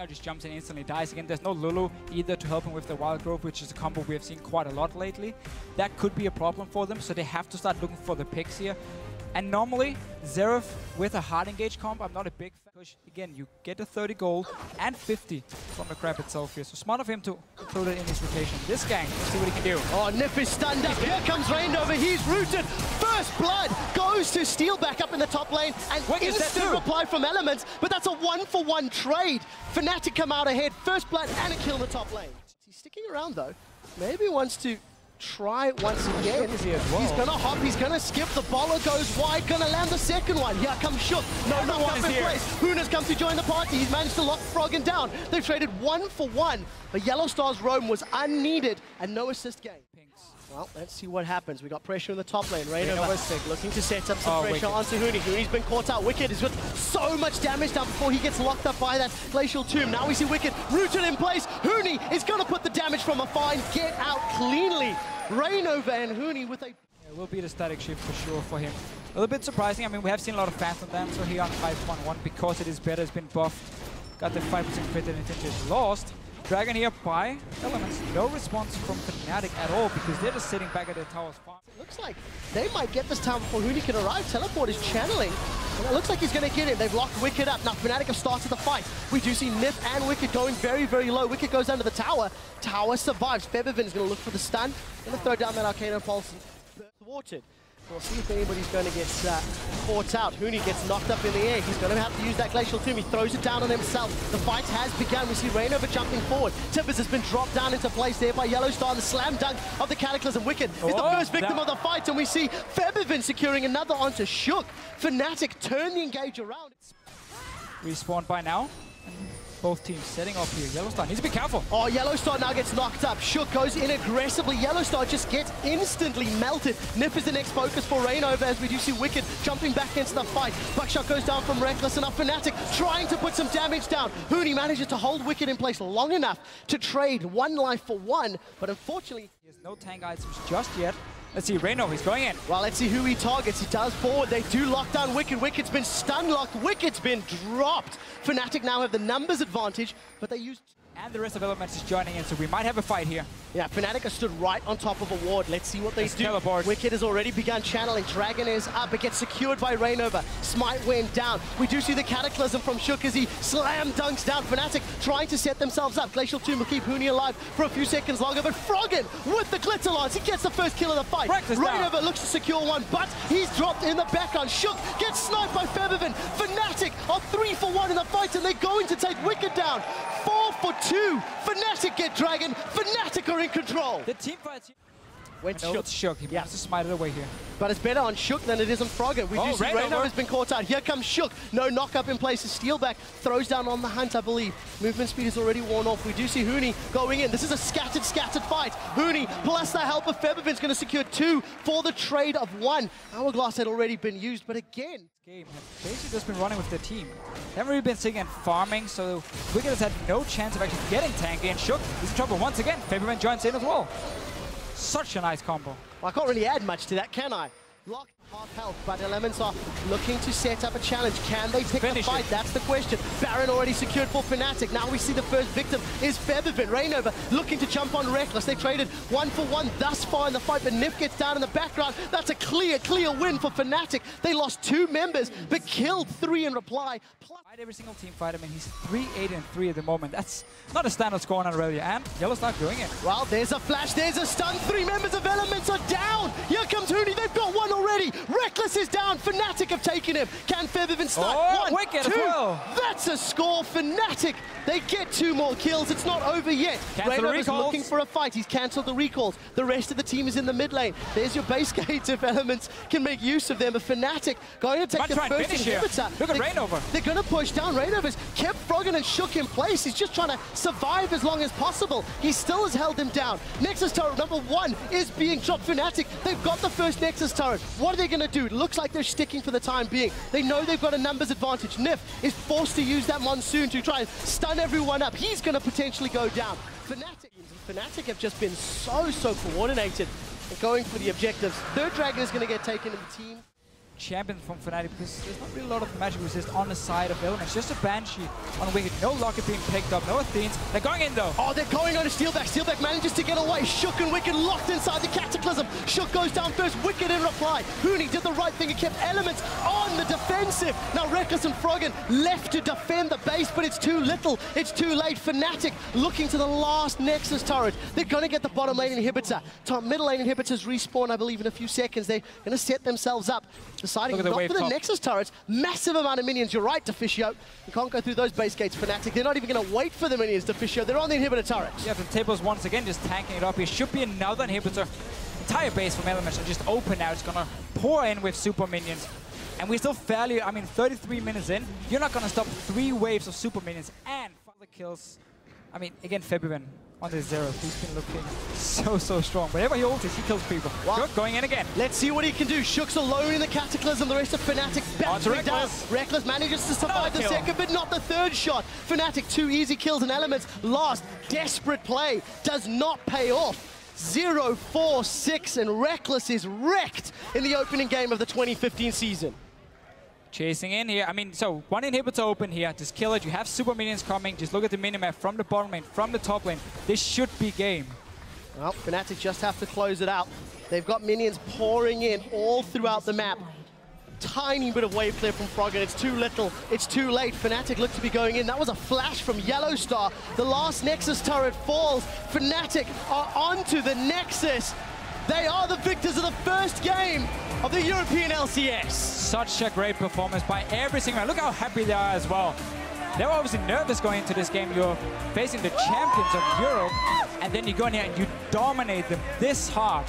Tanger just jumps in and instantly dies again. There's no Lulu either to help him with the Wild Growth, which is a combo we have seen quite a lot lately. That could be a problem for them, so they have to start looking for the picks here. And normally, Xerath with a hard engage comp, I'm not a big fan. Because again, you get a 30 gold and 50 from the crab itself here. So smart of him to include it in his rotation. This gang, let's see what he can do. Oh, Nif is stunned up. Here comes Rainover. He's rooted. First blood goes to Steel back up in the top lane. And instant reply from Elements. But that's a 1-for-1 trade. Fnatic come out ahead. First blood and a kill in the top lane. He's sticking around though. Maybe wants to try it once again. He's gonna hop, he's gonna skip, the baller goes wide, gonna land the second one. Here comes Shook, no knock up in place. Huna's come to join the party, he's managed to lock Froggen down. They've traded 1-for-1, but Yellow Star's roam was unneeded and no assist gain. Well, let's see what happens. We got pressure in the top lane. Rainover looking to set up some pressure onto Huni. Huni's been caught out. Wicked is with so much damage down before he gets locked up by that Glacial Tomb. Now we see Wicked rooted in place. Huni is going to put the damage from afar and get out cleanly. Rainover and Huni with a... Yeah, it will be the static shift for sure for him. A little bit surprising. I mean, we have seen a lot of Phantom Dancer here on 5-1-1 because it is better. It's been buffed. Got the 5% crit and it is lost. Dragon here by Elements. No response from Fnatic at all because they're just sitting back at their towers. It looks like they might get this town before Huni can arrive. Teleport is channeling. And it looks like he's going to get him. They've locked Wicked up. Now Fnatic have started the fight. We do see Nif and Wicked going very, very low. Wicked goes under the tower. Tower survives. Feathervin is going to look for the stun. Going to throw down that Arcano Pulse. Thwarted. We'll see if anybody's going to get caught out. Huni gets knocked up in the air. He's going to have to use that Glacial Tomb. He throws it down on himself. The fight has begun. We see Rainover jumping forward. Timbers has been dropped down into place there by Yellow Star. The slam dunk of the Cataclysm. Wicked is the first victim of the fight. And we see Feathervin securing another onto Shook. Fnatic turn the engage around. Respawned by now. Both teams setting up here. Yellow Star needs to be careful. Oh, Yellow Star now gets knocked up. Shook goes in aggressively. Yellow Star just gets instantly melted. Nip is the next focus for Rainover as we do see Wicked jumping back into the fight. Buckshot goes down from Reckless and up Fnatic trying to put some damage down. Huni manages to hold Wicked in place long enough to trade one life for one, but unfortunately... He has no tank items just yet. Let's see, Rainover, he's going in. Well, let's see who he targets. He does forward. They do lock down Wicked. Wicked's been stun locked. Wicked's been dropped. Fnatic now have the numbers advantage, but they used... And the rest of Elements is joining in, so we might have a fight here. Yeah, Fnatic has stood right on top of a ward. Let's see what they do. Teleport. Wicked has already begun channeling. Dragon is up. It gets secured by Rainover. Smite went down. We do see the Cataclysm from Shook as he slam dunks down. Fnatic trying to set themselves up. Glacial Tomb will keep Huni alive for a few seconds longer, but Froggen with the Glitter Lance. He gets the first kill of the fight. Rainover looks to secure one, but he's dropped in the background. Shook gets sniped by Feathervin. Fnatic are 3-for-1 in the fight, and they're going to take Wicked down. 4-for-2. Fnatic get Dragon. Fnatic are in control. The team fights. Went Shook. Shook. He wants to smite it away here. But it's better on Shook than it is on Froggen. We do see Rainover has been caught out. Here comes Shook. No knock up in place. Steelback throws down on the hunt, I believe. Movement speed is already worn off. We do see Huni going in. This is a scattered fight. Huni plus the help of Feathervin's going to secure 2 for the trade of 1. Hourglass had already been used, but again... Game have basically just been running with their team. They haven't really been sitting and farming, so Wicked has had no chance of actually getting tanky, and Shook is in trouble once again. Feathervin joins in as well. Such a nice combo. Well, I can't really add much to that, can I? Lock half health, but Elements are looking to set up a challenge. Can they pick the fight? That's the question. Baron already secured for Fnatic. Now we see the first victim is Feathervin. Rainover looking to jump on Reckless. They traded 1-for-1 thus far in the fight, but Nif gets down in the background. That's a clear win for Fnatic. They lost 2 members, but killed 3 in reply. Plus every single team fight. I mean, he's 3-8-3 at the moment. That's not a standard score on Aurelia, and Yellow Star doing it. Well, there's a flash, there's a stun. 3 members of Elements are down. Here comes Huni. They've got 1 already. Reckless is down. Fnatic have taken him. Can Feathervin start? 1, 2. That's a score. Fnatic, they get 2 more kills. It's not over yet. Rainover is looking for a fight. He's cancelled the recalls. The rest of the team is in the mid lane. There's your base gates if Elements can make use of them. But Fnatic going to take the first inhibitor. Look at Rainover. They're going to push down. Rainover's kept Froggen and Shook in place. He's just trying to survive as long as possible. He still has held him down. Nexus turret number 1 is being dropped. Fnatic, they've got the first Nexus turret. What are they going to do? It looks like they're sticking for the time being. They know they've got a numbers advantage. Nif is forced to use that Monsoon to try and stun everyone up. He's going to potentially go down. Fnatic have just been so coordinated and going for the objectives. Third Dragon is going to get taken in the team. champion from Fnatic because there's not really a lot of magic resist on the side of Elements. Just a Banshee on Wicked. No Locket being picked up. No Athenes. They're going in though. Oh, they're going on to Steelback. Steelback manages to get away. Shook and Wicked locked inside the Cataclysm. Shook goes down first. Wicked in reply. Huni did the right thing and kept Elements on the defensive. Now Reckless and Froggen left to defend the base, but it's too little. It's too late. Fnatic looking to the last Nexus turret. They're going to get the bottom lane inhibitor. Top middle lane inhibitors respawn, I believe, in a few seconds. They're going to set themselves up. Deciding not for the Nexus turrets. Massive amount of minions. You're right, Deficio. You can't go through those base gates, Fnatic. They're not even going to wait for the minions, Deficio. They're on the inhibitor turrets. Yeah, the tables once again just tanking it up. Here should be another inhibitor. Entire base from Elements are just open now. It's going to pour in with super minions. And we're still fairly, 33 minutes in. You're not going to stop 3 waves of super minions and further kills. Again, Febvin on the Zero. He's been looking so strong. Whenever he ultis, he kills people. Wow. Going in again. Let's see what he can do. Shook's alone in the Cataclysm. The rest of Fnatic bouncing down. Reckless manages to survive the second, but not the third shot. Fnatic, 2 easy kills and Elements lost. Desperate play does not pay off. 0-4-6, and Reckless is wrecked in the opening game of the 2015 season. Chasing in here. So 1 inhibitor open here. Just kill it. You have super minions coming. Just look at the minimap from the bottom lane, from the top lane. This should be game. Well, Fnatic just have to close it out. They've got minions pouring in all throughout the map. Tiny bit of wave clear from Froggen. It's too little. It's too late. Fnatic look to be going in. That was a flash from Yellowstar. The last Nexus turret falls. Fnatic are onto the Nexus. They are the victors of the first game of the European LCS. Such a great performance by every single man. Look how happy they are as well. They were obviously nervous going into this game. You're facing the champions of Europe, and then you go in here and you dominate them this hard.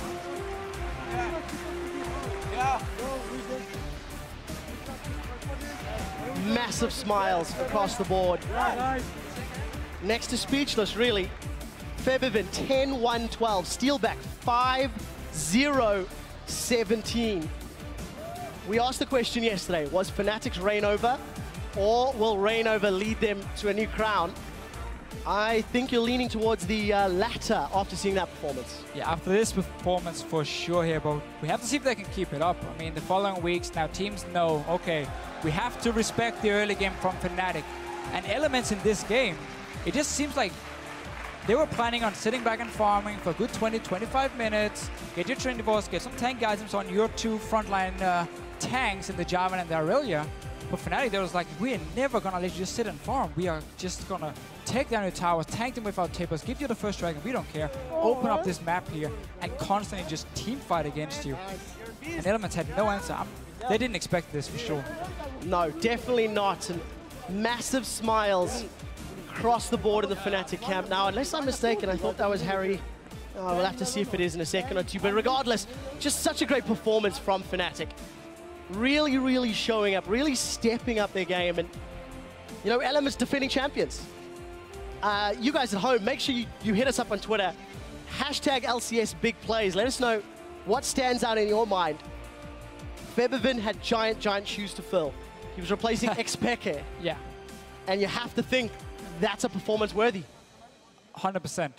Massive smiles across the board. Next to speechless, really. Febvin 10-1-12, Steelback 5-0-17. We asked the question yesterday, was Fnatic's reign over, or will reign over lead them to a new crown? I think you're leaning towards the latter after seeing that performance. Yeah, after this performance for sure here, but we have to see if they can keep it up. The following weeks now teams know, okay, we have to respect the early game from Fnatic. And Elements in this game, it just seems like they were planning on sitting back and farming for a good 20-25 minutes, get your Trinivores, get some tank items on your 2 frontline tanks in the Jarvan and the Aurelia. But Fnatic, they was like, we're never gonna let you just sit and farm. We are just gonna take down your towers, tank them with our tapers, give you the first dragon, we don't care. Open up this map here and constantly just team fight against you. And Elements had no answer. They didn't expect this for sure. No, definitely not. And massive smiles across the board in the Fnatic camp. Now, unless I'm mistaken, I thought that was Harry. We'll have to see if it is in a second or two. But regardless, just such a great performance from Fnatic. Really showing up, really stepping up their game. And, Elements defending champions. You guys at home, make sure you hit us up on Twitter. Hashtag LCS big plays. Let us know what stands out in your mind. Febvin had giant shoes to fill. He was replacing Xpeke. Yeah. And you have to think that's a performance worthy. 100%.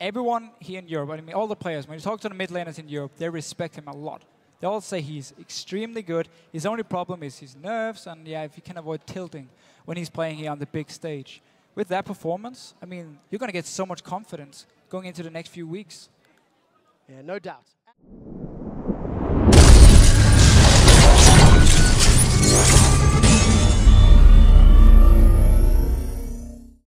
Everyone here in Europe, all the players, when you talk to the mid laners in Europe, they respect him a lot. They all say he's extremely good. His only problem is his nerves, and if he can avoid tilting when he's playing here on the big stage. With that performance, you're going to get so much confidence going into the next few weeks. Yeah, no doubt.